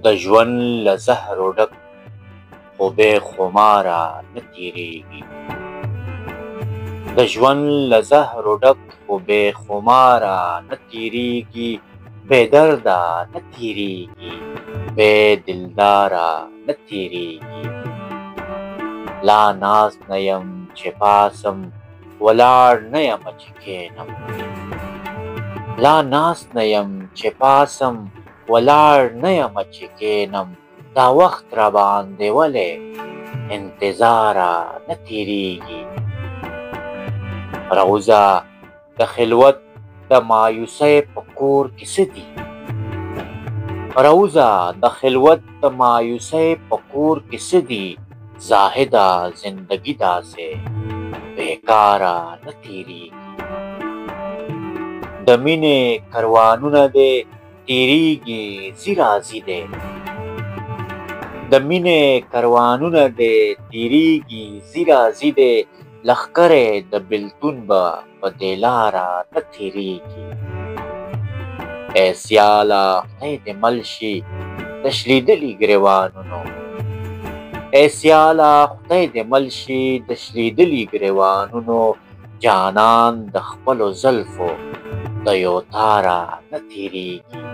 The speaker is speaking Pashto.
د ژوند له زهرو ډک خو بې خماره نه تېرېږي. د ژوند له زهرو ډک خو بې خماره نه تېرېږي، بې درده نه تېرېږي، بې دلداره نه تېرېږي. لا ناست نه یم چې پاسم، ولاړ نه یمه چې کښېنم. لا ناست نه یم چې پاسم، ولاړ نه یمه چې کښېنم. دا وخت راباندې ولې انتظاره نه تېرېږي. راوځه د خلوت د مایوسۍ په کور کې څه دي؟ راوځه د خلوت د مایوسۍ په کور کې څه دي؟ زاهده زندګي داسې بېکاره نه تېرېږي. د مینې کاروانونه دې تېرېږي ځي راځي دی. د مینې کاروانونه دې تېرېږي ځي راځي دی. لښکرې د بېلتون به په دې لاره نه تېرېږي. ای سیاله خدای دې مل شي د شلېدلي ګرېوانونو. ای سیاله خدای دې مل شي د شلېدلي ګرېوانونو. جانان د خپلو زلفو د یو تاره نه تېرېږي.